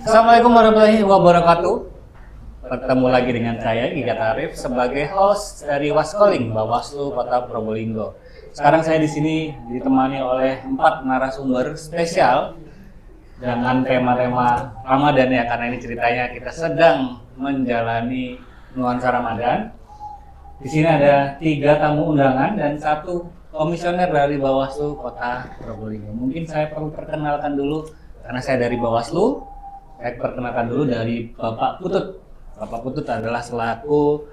Assalamualaikum warahmatullahi wabarakatuh. Bertemu lagi dengan saya Giga Tarif sebagai host dari Waskoling Bawaslu Kota Probolinggo. Sekarang saya di sini ditemani oleh 4 narasumber spesial dengan tema-tema Ramadan ya, karena ini ceritanya kita sedang menjalani nuansa Ramadan. Di sini ada 3 tamu undangan dan 1 komisioner dari Bawaslu Kota Probolinggo. Mungkin saya perlu perkenalkan dulu karena saya dari Bawaslu. Saya perkenalkan dulu dari Bapak Putut. Bapak Putut adalah selaku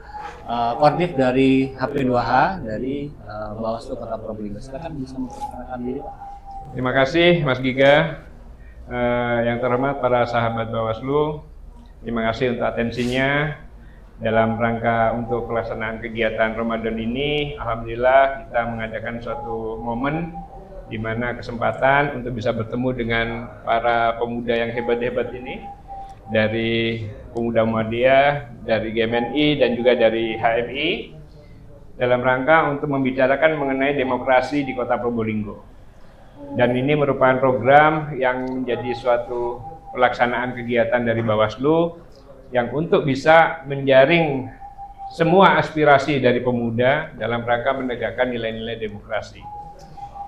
koordinat dari HP2H dari Bawaslu Kota Probolinggo. Silakan bisa memperkenalkan diri, Pak. Terima kasih Mas Giga. Yang terhormat para sahabat Bawaslu, terima kasih untuk atensinya dalam rangka untuk pelaksanaan kegiatan Ramadan ini. Alhamdulillah kita mengadakan suatu momen di mana kesempatan untuk bisa bertemu dengan para pemuda yang hebat-hebat ini dari Pemuda Muhammadiyah, dari GMNI dan juga dari HMI dalam rangka untuk membicarakan mengenai demokrasi di Kota Probolinggo. Dan ini merupakan program yang menjadi suatu pelaksanaan kegiatan dari Bawaslu yang untuk bisa menjaring semua aspirasi dari pemuda dalam rangka menegakkan nilai-nilai demokrasi.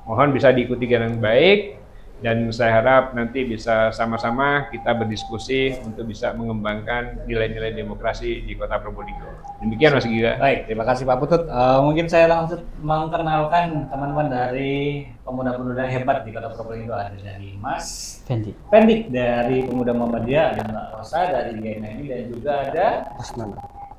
Mohon bisa diikuti dengan baik dan saya harap nanti bisa sama-sama kita berdiskusi untuk bisa mengembangkan nilai-nilai demokrasi di Kota Probolinggo. Demikian Mas Giga. Baik, terima kasih Pak Putut. Mungkin saya langsung mengenalkan teman-teman dari pemuda-pemuda hebat di Kota Probolinggo. Ada dari Mas Fendi dari Pemuda Muhammadiyah, ada Mbak Rosa dari GMNI dan juga ada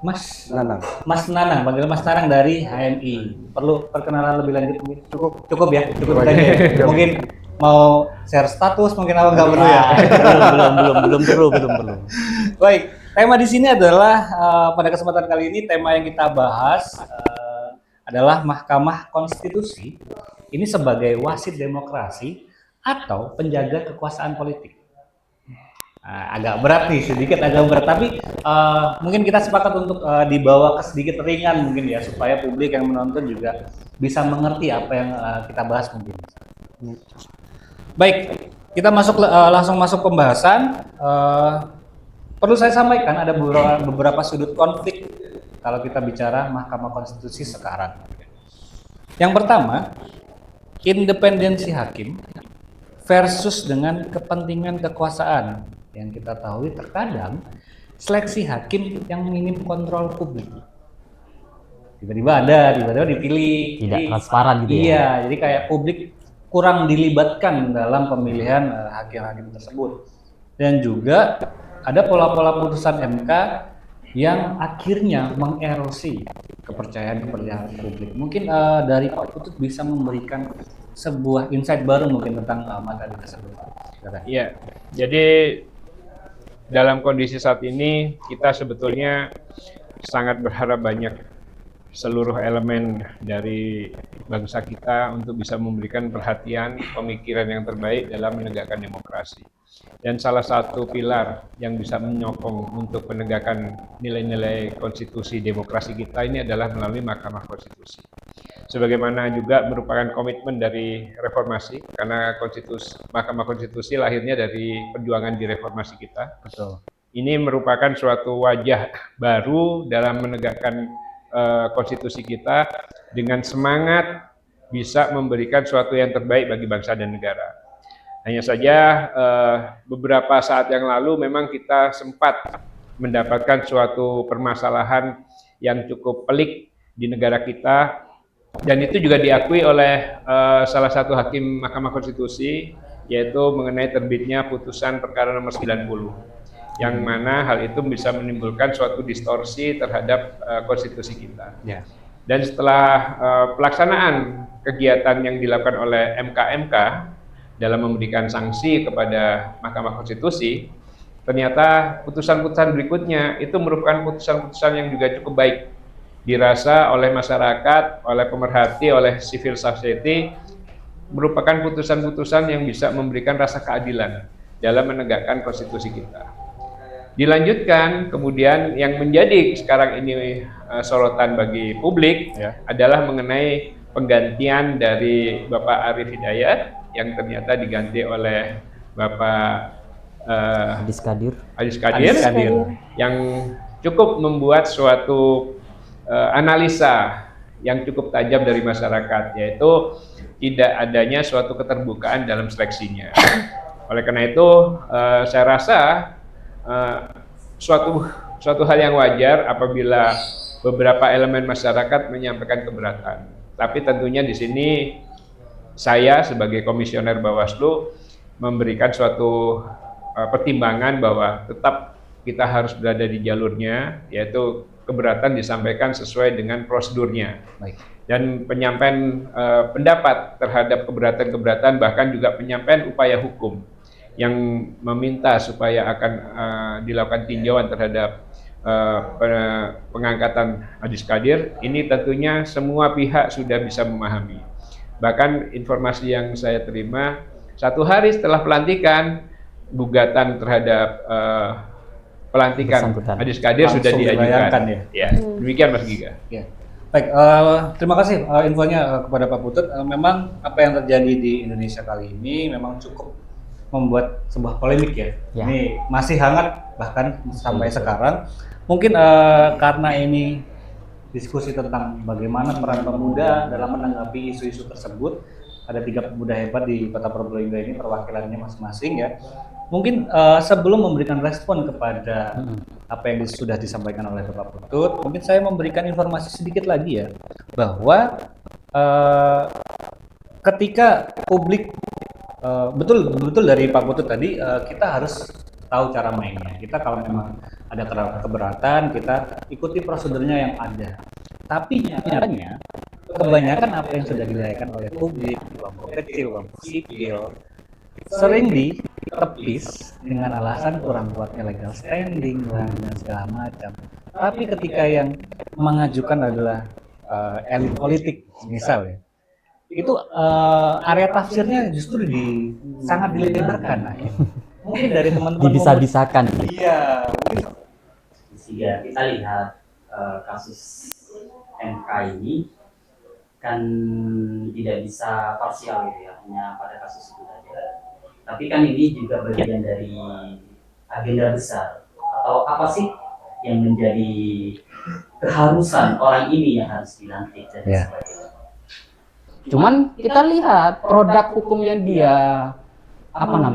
Mas Nanang, panggil Mas Nanang dari HMI. Perlu perkenalan lebih lanjut mungkin? Cukup ya, cukup tadi. Mungkin mau share status, mungkin apa nggak perlu ya? Belum perlu. Baik, tema di sini adalah pada kesempatan kali ini tema yang kita bahas adalah Mahkamah Konstitusi. Ini sebagai wasit demokrasi atau penjaga kekuasaan politik. Agak berat nih, agak berat, tapi mungkin kita sepakat untuk dibawa ke sedikit ringan mungkin ya, supaya publik yang menonton juga bisa mengerti apa yang kita bahas mungkin. Baik, kita langsung masuk pembahasan. Perlu saya sampaikan ada beberapa sudut konflik kalau kita bicara Mahkamah Konstitusi sekarang. Yang pertama, independensi hakim versus dengan kepentingan kekuasaan. Yang kita tahu terkadang seleksi hakim yang minim kontrol publik. Tiba-tiba dipilih. Tidak transparan gitu ya? Iya, jadi kayak publik kurang dilibatkan dalam pemilihan hakim-hakim tersebut. Dan juga ada pola-pola putusan MK yang akhirnya mengerosi kepercayaan publik. Mungkin dari Pak Putut bisa memberikan sebuah insight baru mungkin tentang materi tersebut. Iya, jadi dalam kondisi saat ini kita sebetulnya sangat berharap banyak seluruh elemen dari bangsa kita untuk bisa memberikan perhatian, pemikiran yang terbaik dalam menegakkan demokrasi. Dan salah satu pilar yang bisa menyokong untuk penegakan nilai-nilai konstitusi demokrasi kita ini adalah melalui Mahkamah Konstitusi. Sebagaimana juga merupakan komitmen dari reformasi, karena Mahkamah Konstitusi lahirnya dari perjuangan di reformasi kita. Betul. Ini merupakan suatu wajah baru dalam menegakkan konstitusi kita dengan semangat bisa memberikan suatu yang terbaik bagi bangsa dan negara. Hanya saja beberapa saat yang lalu memang kita sempat mendapatkan suatu permasalahan yang cukup pelik di negara kita, dan itu juga diakui oleh salah satu hakim Mahkamah Konstitusi, yaitu mengenai terbitnya putusan perkara nomor 90. Yang mana hal itu bisa menimbulkan suatu distorsi terhadap konstitusi kita. Ya. Dan setelah pelaksanaan kegiatan yang dilakukan oleh MK dalam memberikan sanksi kepada Mahkamah Konstitusi, ternyata putusan-putusan berikutnya itu merupakan putusan-putusan yang juga cukup baik, dirasa oleh masyarakat, oleh pemerhati, oleh civil society, merupakan putusan-putusan yang bisa memberikan rasa keadilan dalam menegakkan konstitusi kita. Dilanjutkan, kemudian yang menjadi sekarang ini sorotan bagi publik adalah mengenai penggantian dari Bapak Arief Hidayat yang ternyata diganti oleh Bapak Hadis Kadir. Hadis Kadir yang cukup membuat suatu analisa yang cukup tajam dari masyarakat, yaitu tidak adanya suatu keterbukaan dalam seleksinya. Oleh karena itu, saya rasa suatu hal yang wajar apabila beberapa elemen masyarakat menyampaikan keberatan. Tapi tentunya di sini saya sebagai komisioner Bawaslu memberikan suatu pertimbangan bahwa tetap kita harus berada di jalurnya, yaitu keberatan disampaikan sesuai dengan prosedurnya. Baik. Dan penyampaian pendapat terhadap keberatan-keberatan, bahkan juga penyampaian upaya hukum yang meminta supaya akan dilakukan tinjauan terhadap pengangkatan Hadis Kadir, ini tentunya semua pihak sudah bisa memahami. Bahkan informasi yang saya terima, 1 hari setelah pelantikan, gugatan terhadap pelantikan Hadis Kadir sudah diajukan. Ya, demikian Mas Giga. Ya. Baik, terima kasih infonya kepada Pak Putut. Memang apa yang terjadi di Indonesia kali ini memang cukup membuat sebuah polemik ya. Ini masih hangat bahkan sampai sekarang. Mungkin karena ini diskusi tentang bagaimana peran pemuda dalam menanggapi isu-isu tersebut. Ada 3 pemuda hebat di Kota Probolinggo ini, perwakilannya masing-masing ya. Mungkin sebelum memberikan respon kepada apa yang sudah disampaikan oleh Bapak Putut, mungkin saya memberikan informasi sedikit lagi ya, bahwa ketika publik betul dari Pak Putut tadi, kita harus tahu cara mainnya. Kita kalau memang ada keberatan, kita ikuti prosedurnya yang ada. Tapi nyatanya kebanyakan apa yang sudah dilahirkan oleh publik, kelompok kecil, kelompok sipil, sering ditepis dengan alasan kurang kuat illegal standing dan segala macam. Tapi ketika yang mengajukan adalah elit politik misalnya, itu area tafsirnya justru sangat dilebarkan. Mungkin dari teman-teman Dibisa-bisakan. Iya. Sehingga kita lihat kasus MK ini kan tidak bisa parsial gitu ya, hanya pada kasus itu saja. Tapi kan ini juga bagian dari agenda besar, atau apa sih yang menjadi keharusan orang ini yang harus dilantik dan sebagainya. Cuman kita lihat produk hukum yang dia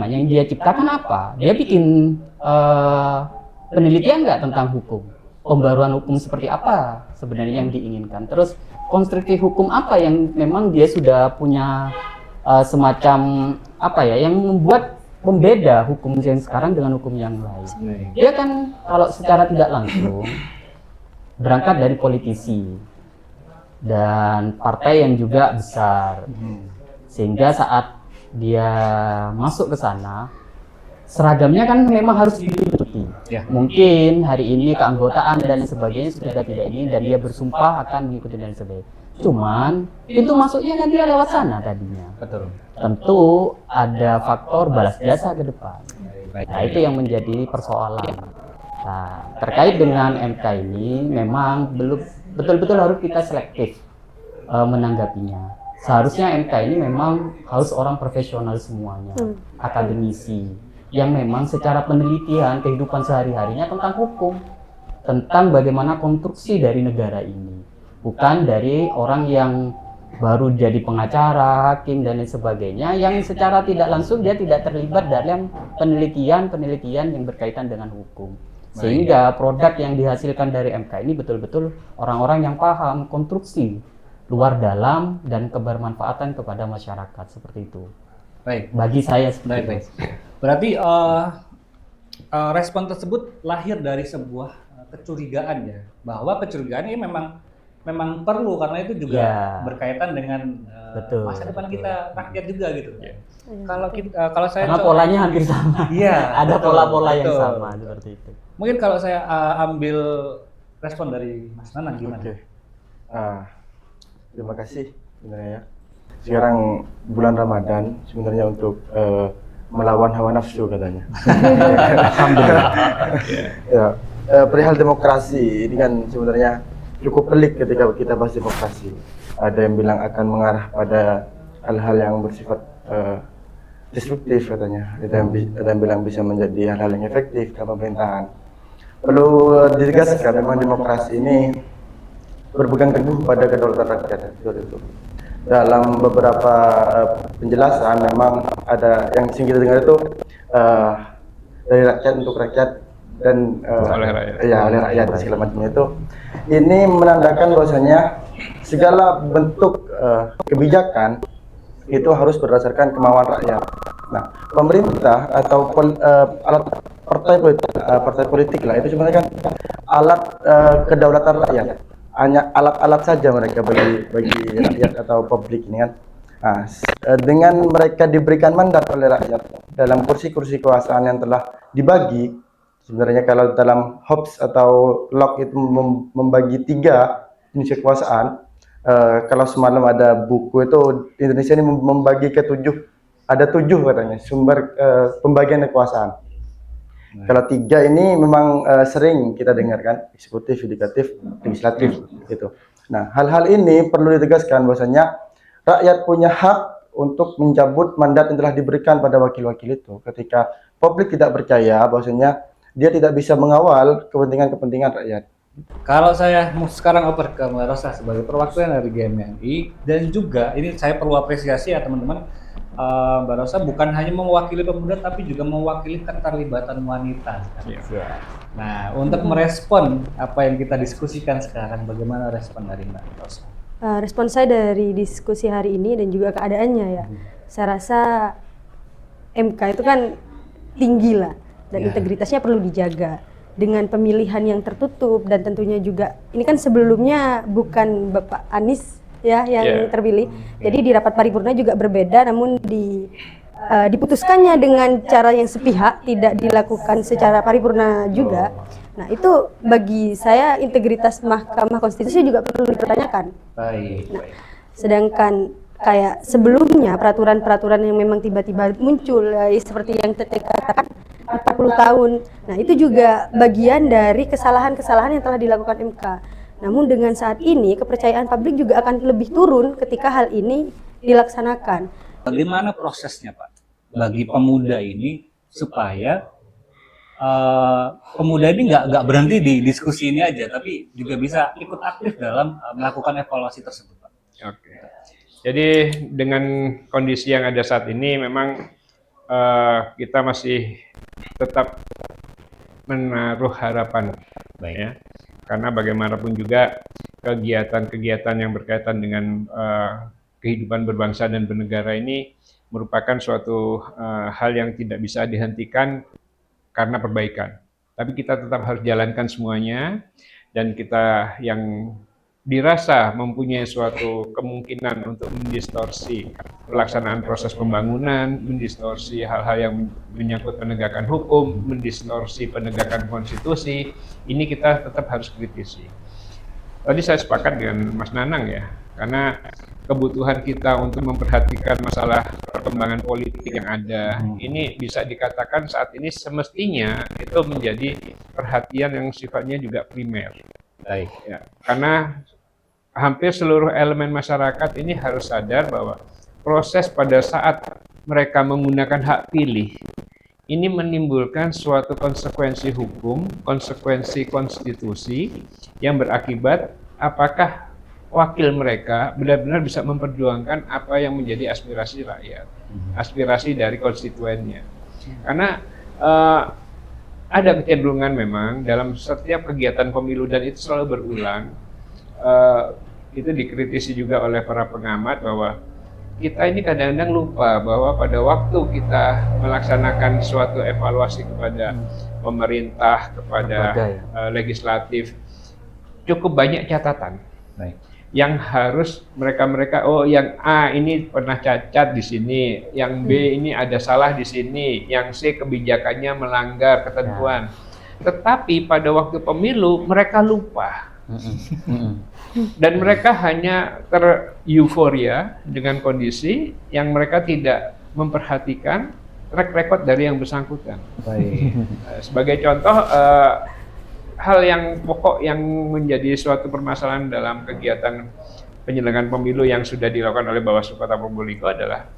yang dia ciptakan apa? Dia bikin penelitian nggak tentang hukum? Pembaruan hukum seperti apa sebenarnya yang diinginkan? Terus konstruksi hukum apa yang memang dia sudah punya semacam yang membuat pembeda hukum yang sekarang dengan hukum yang lain. Dia kan kalau secara tidak langsung berangkat dari politisi dan partai yang juga besar, sehingga saat dia masuk ke sana, seragamnya kan memang harus ditutupi. Mungkin hari ini keanggotaan dan sebagainya sudah tidak ini, dan dia bersumpah akan mengikuti dan sebagainya. Cuman pintu masuknya kan dia lewat sana tadinya. Betul. Tentu ada faktor balas jasa ke depan. Nah, itu yang menjadi persoalan. Nah, terkait dengan MK ini memang belum betul-betul harus kita selektif menanggapinya. Seharusnya MK ini memang harus orang profesional semuanya, akademisi, yang memang secara penelitian kehidupan sehari-harinya tentang hukum, tentang bagaimana konstruksi dari negara ini, bukan dari orang yang baru jadi pengacara, hakim dan lain sebagainya, yang secara tidak langsung dia tidak terlibat dalam penelitian yang berkaitan dengan hukum. Sehingga produk yang dihasilkan dari MK ini betul-betul orang-orang yang paham konstruksi luar dalam dan kebermanfaatan kepada masyarakat, seperti itu. Baik. Bagi saya seperti itu. Baik. Berarti respon tersebut lahir dari sebuah kecurigaan ya, bahwa kecurigaan ini memang perlu karena itu juga berkaitan dengan masa depan kita, rakyat juga gitu. Kalau saya karena polanya hampir sama. Iya, ada pola-pola yang sama seperti itu. Mungkin kalau saya ambil respon dari Mas Nanang gimana? Terima kasih sebenarnya. Sekarang bulan Ramadan sebenarnya untuk melawan hawa nafsu katanya. Alhamdulillah. Perihal demokrasi ini kan sebenarnya cukup pelik ketika kita bahas demokrasi. Ada yang bilang akan mengarah pada hal-hal yang bersifat disruptif katanya. Ada yang bilang bisa menjadi hal-hal yang efektif dalam pemerintahan. Perlu ditegaskan memang demokrasi ini berpegang teguh pada kedaulatan rakyat. Itu. Dalam beberapa penjelasan memang ada yang sering kita dengar itu dari rakyat untuk rakyat dan oleh rakyat. Ya, oleh rakyat segala macamnya itu. Ini menandakan bahwasanya segala bentuk kebijakan itu harus berdasarkan kemauan rakyat. Nah, pemerintah atau alat partai politik lah itu sebenarnya kan alat kedaulatan rakyat. Hanya alat-alat saja mereka bagi rakyat atau publik ini kan. Nah, dengan mereka diberikan mandat oleh rakyat dalam kursi-kursi kekuasaan yang telah dibagi, sebenarnya kalau dalam Hobbes atau Locke itu membagi 3 jenis kekuasaan. Kalau semalam ada buku itu Indonesia ini membagi ke 7, ada 7 katanya sumber pembagian kekuasaan. Kalau 3 ini memang sering kita dengarkan, eksekutif, yudikatif, legislatif gitu. Nah, hal-hal ini perlu ditegaskan bahwasanya rakyat punya hak untuk mencabut mandat yang telah diberikan pada wakil-wakil itu ketika publik tidak percaya bahwasanya dia tidak bisa mengawal kepentingan rakyat. Kalau saya sekarang oper ke Mbak Rosa sebagai perwakilan dari GMNI, dan juga ini saya perlu apresiasi ya teman-teman, Mbak Rosa bukan hanya mewakili pemuda tapi juga mewakili keterlibatan wanita. Nah, untuk merespon apa yang kita diskusikan sekarang, bagaimana respon dari Mbak Rosa? Respon saya dari diskusi hari ini dan juga keadaannya ya, saya rasa MK itu kan tinggi lah dan integritasnya perlu dijaga dengan pemilihan yang tertutup, dan tentunya juga ini kan sebelumnya bukan Bapak Anies ya yang terpilih. Jadi di rapat paripurna juga berbeda, namun diputuskannya dengan cara yang sepihak, tidak dilakukan secara paripurna juga. Nah, itu bagi saya integritas Mahkamah Konstitusi juga perlu dipertanyakan. Nah, sedangkan kayak sebelumnya peraturan-peraturan yang memang tiba-tiba muncul seperti yang TTK katakan 40 tahun. Nah, itu juga bagian dari kesalahan-kesalahan yang telah dilakukan MK. Namun dengan saat ini kepercayaan publik juga akan lebih turun ketika hal ini dilaksanakan. Bagaimana prosesnya, Pak, bagi pemuda ini supaya pemuda ini nggak berhenti di diskusi ini aja, tapi juga bisa ikut aktif dalam melakukan evaluasi tersebut, Pak? Oke. Jadi dengan kondisi yang ada saat ini memang kita masih tetap menaruh harapan, ya, karena bagaimanapun juga kegiatan-kegiatan yang berkaitan dengan kehidupan berbangsa dan bernegara ini merupakan suatu hal yang tidak bisa dihentikan karena perbaikan. Tapi kita tetap harus jalankan semuanya, dan kita yang dirasa mempunyai suatu kemungkinan untuk mendistorsi pelaksanaan proses pembangunan, mendistorsi hal-hal yang menyangkut penegakan hukum, mendistorsi penegakan konstitusi, ini kita tetap harus kritisi. Tadi saya sepakat dengan Mas Nanang ya, karena kebutuhan kita untuk memperhatikan masalah perkembangan politik yang ada, ini bisa dikatakan saat ini semestinya itu menjadi perhatian yang sifatnya juga primer. Baik. Ya, karena hampir seluruh elemen masyarakat ini harus sadar bahwa proses pada saat mereka menggunakan hak pilih ini menimbulkan suatu konsekuensi hukum, konsekuensi konstitusi yang berakibat apakah wakil mereka benar-benar bisa memperjuangkan apa yang menjadi aspirasi rakyat, aspirasi dari konstituennya. Karena ada kecenderungan memang dalam setiap kegiatan pemilu, dan itu selalu berulang, itu dikritisi juga oleh para pengamat bahwa kita ini kadang-kadang lupa bahwa pada waktu kita melaksanakan suatu evaluasi kepada pemerintah, kepada legislatif, cukup banyak catatan. Baik. Yang harus mereka oh yang A ini pernah cacat di sini, yang B ini ada salah di sini, yang C kebijakannya melanggar ketentuan. Tetapi pada waktu pemilu mereka lupa. Dan mereka hanya tereuforia dengan kondisi yang mereka tidak memperhatikan track record dari yang bersangkutan. Baik. Sebagai contoh, hal yang pokok yang menjadi suatu permasalahan dalam kegiatan penyelenggaraan pemilu yang sudah dilakukan oleh Bawaslu Kota Probolinggo adalah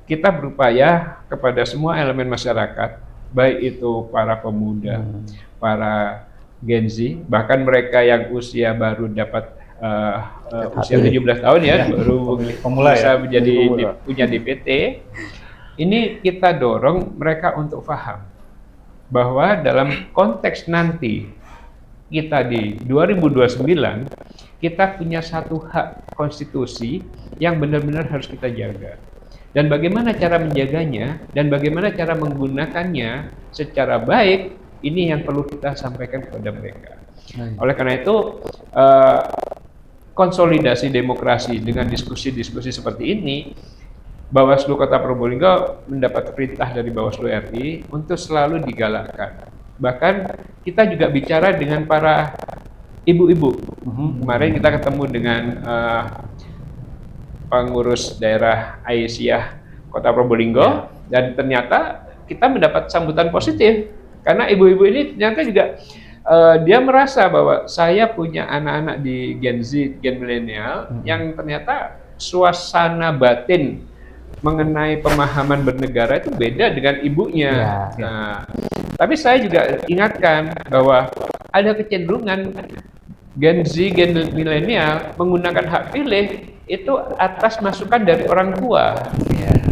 kita berupaya kepada semua elemen masyarakat, baik itu para pemuda, para Gen Z, bahkan mereka yang usia baru dapat usia 17 tahun ya, baru pemula bisa ya. menjadi punya DPT. Ini kita dorong mereka untuk paham bahwa dalam konteks nanti kita di 2029 kita punya satu hak konstitusi yang benar-benar harus kita jaga. Dan bagaimana cara menjaganya dan bagaimana cara menggunakannya secara baik, ini yang perlu kita sampaikan kepada mereka. Oleh karena itu, konsolidasi demokrasi dengan diskusi-diskusi seperti ini, Bawaslu Kota Probolinggo mendapat perintah dari Bawaslu RI untuk selalu digalakkan. Bahkan kita juga bicara dengan para ibu-ibu. Kemarin kita ketemu dengan pengurus daerah Aisyah Kota Probolinggo, dan ternyata kita mendapat sambutan positif karena ibu-ibu ini ternyata juga dia merasa bahwa saya punya anak-anak di Gen Z, Gen milenial yang ternyata suasana batin mengenai pemahaman bernegara itu beda dengan ibunya. Nah, tapi saya juga ingatkan bahwa ada kecenderungan Gen Z, Gen milenial menggunakan hak pilih itu atas masukan dari orang tua.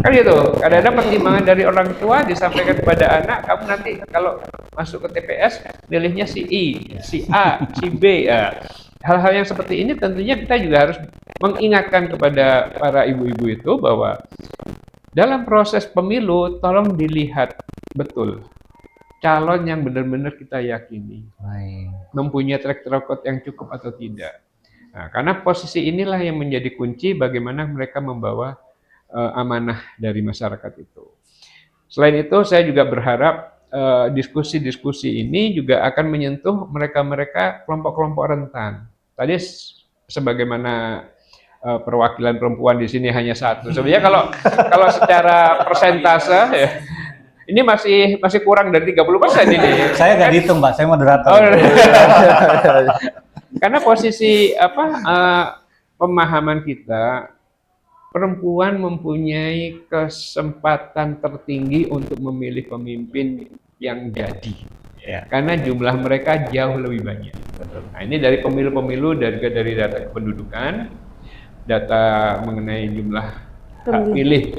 Kan gitu, kadang-kadang pertimbangan dari orang tua disampaikan kepada anak, kamu nanti kalau masuk ke TPS pilihnya si I, si A, si B. Ya. Hal-hal yang seperti ini tentunya kita juga harus mengingatkan kepada para ibu-ibu itu bahwa dalam proses pemilu tolong dilihat betul calon yang benar-benar kita yakini mempunyai track record yang cukup atau tidak. Nah, karena posisi inilah yang menjadi kunci bagaimana mereka membawa amanah dari masyarakat itu. Selain itu, saya juga berharap diskusi-diskusi ini juga akan menyentuh mereka-mereka kelompok-kelompok rentan. Tadi sebagaimana perwakilan perempuan di sini hanya satu. Sebenarnya kalau secara persentase ya, ini masih kurang dari 30% ini. Saya nggak dihitung, Pak. Saya moderator. Karena posisi pemahaman kita, perempuan mempunyai kesempatan tertinggi untuk memilih pemimpin yang jadi. Karena jumlah mereka jauh lebih banyak. Nah, ini dari pemilu-pemilu, dari data kependudukan, data mengenai jumlah hak pilih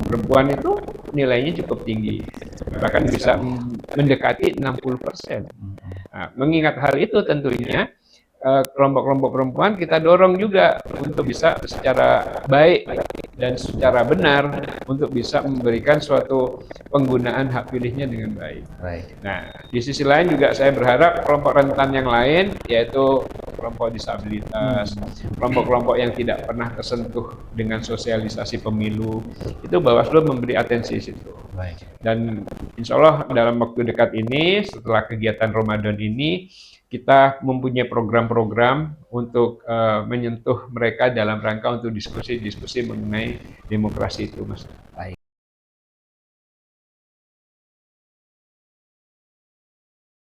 perempuan itu nilainya cukup tinggi, bahkan bisa mendekati 60%. Nah, mengingat hal itu tentunya kelompok-kelompok perempuan kita dorong juga untuk bisa secara baik dan secara benar untuk bisa memberikan suatu penggunaan hak pilihnya dengan baik. Nah, di sisi lain juga saya berharap kelompok rentan yang lain, yaitu kelompok disabilitas, kelompok-kelompok yang tidak pernah tersentuh dengan sosialisasi pemilu, itu Bawaslu memberi atensi situ. Dan insya Allah dalam waktu dekat ini, setelah kegiatan Ramadan ini, kita mempunyai program-program untuk menyentuh mereka dalam rangka untuk diskusi-diskusi mengenai demokrasi itu, Mas.